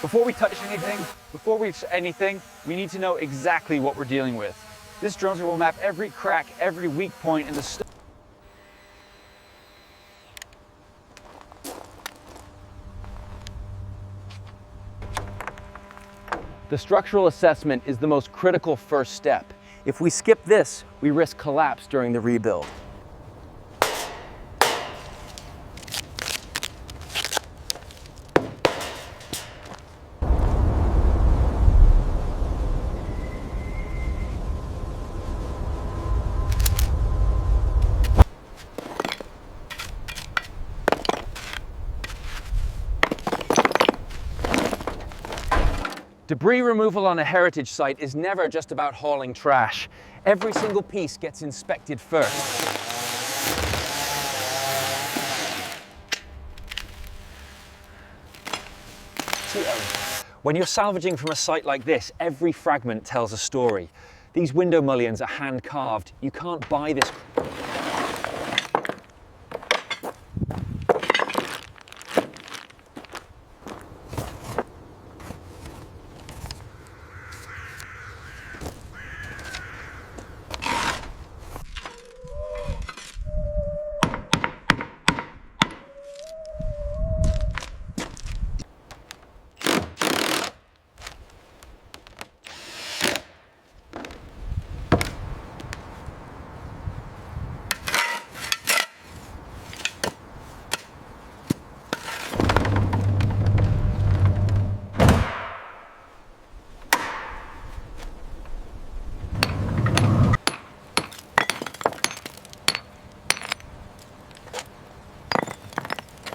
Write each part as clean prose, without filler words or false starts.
Before we touch anything, we need to know exactly what we're dealing with. This drone will map every crack, every weak point in the stone. The structural assessment is the most critical first step. If we skip this, we risk collapse during the rebuild. Debris removal on a heritage site is never just about hauling trash. Every single piece gets inspected first. When you're salvaging from a site like this, every fragment tells a story. These window mullions are hand carved. You can't buy this.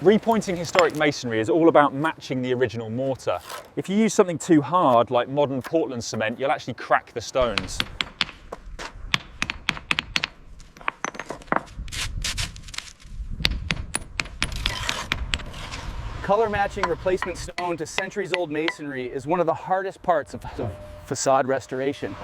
Repointing historic masonry is all about matching the original mortar. If you use something too hard, like modern Portland cement, you'll actually crack the stones. Color matching replacement stone to centuries-old masonry is one of the hardest parts of facade restoration.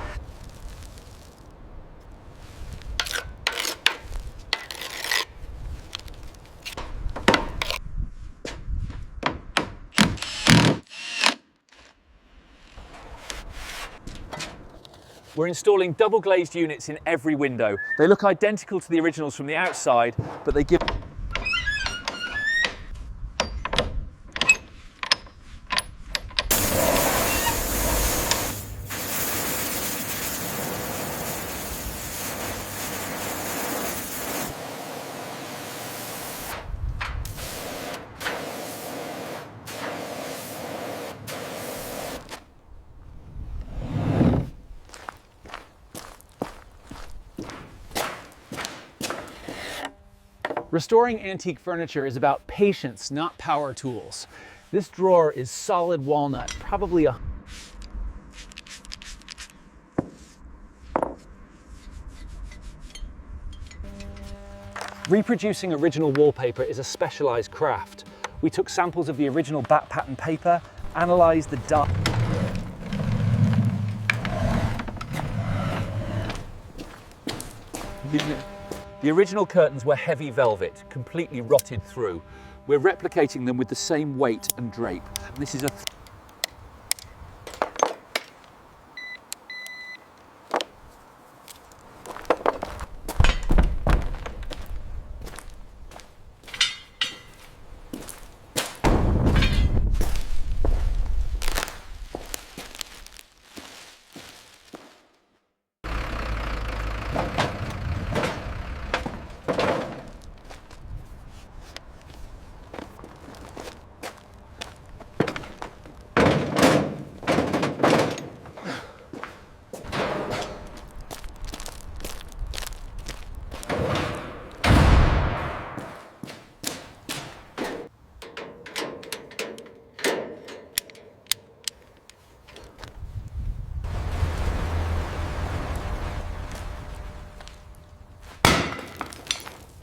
We're installing double glazed units in every window. They look identical to the originals from the outside, but they give Restoring antique furniture is about patience, not power tools. This drawer is solid walnut, probably a... Reproducing original wallpaper is a specialized craft. We took samples of the original bat pattern paper, analyzed the dye. The original curtains were heavy velvet, completely rotted through. We're replicating them with the same weight and drape. This is a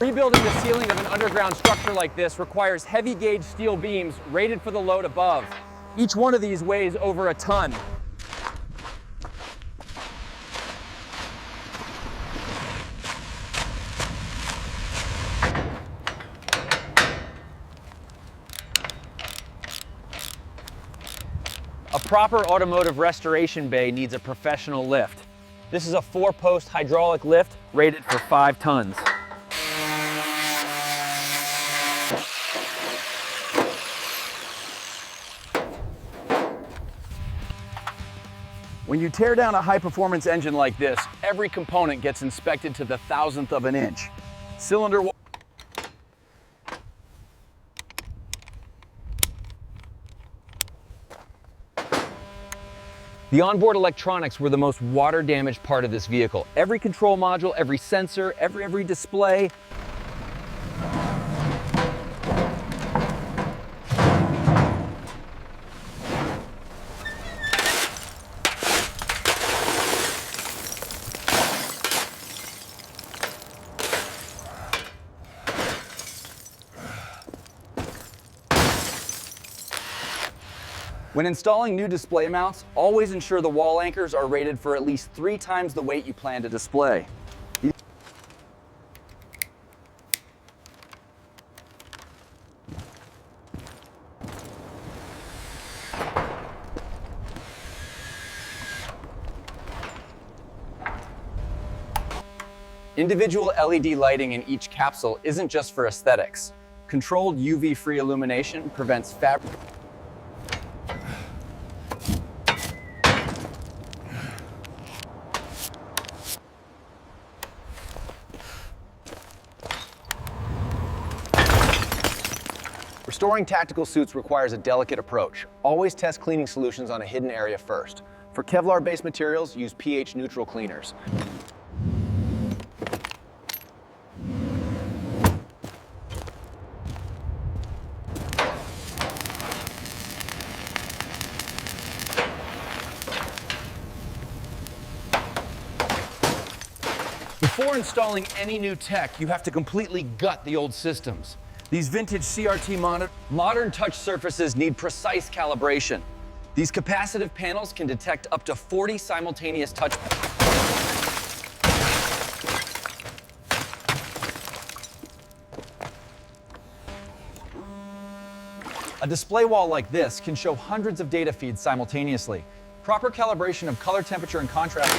Rebuilding the ceiling of an underground structure like this requires heavy gauge steel beams rated for the load above. Each one of these weighs over a ton. proper automotive restoration bay needs a professional lift. This is a 4-post hydraulic lift rated for 5 tons. When you tear down a high-performance engine like this, every component gets inspected to the 1,000th of an inch. Cylinder wall. The onboard electronics were the most water-damaged part of this vehicle. Every control module, every sensor, every display. When installing new display mounts, always ensure the wall anchors are rated for at least 3 times the weight you plan to display. Individual LED lighting in each capsule isn't just for aesthetics. Controlled UV-free illumination prevents fabric. Restoring tactical suits requires a delicate approach. Always test cleaning solutions on a hidden area first. For Kevlar-based materials, use pH-neutral cleaners. Before installing any new tech, you have to completely gut the old systems. These vintage CRT modern touch surfaces need precise calibration. These capacitive panels can detect up to 40 simultaneous touch. A display wall like this can show hundreds of data feeds simultaneously. Proper calibration of color, temperature, and contrast.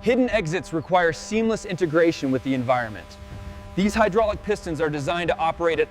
Hidden exits require seamless integration with the environment. These hydraulic pistons are designed to operate at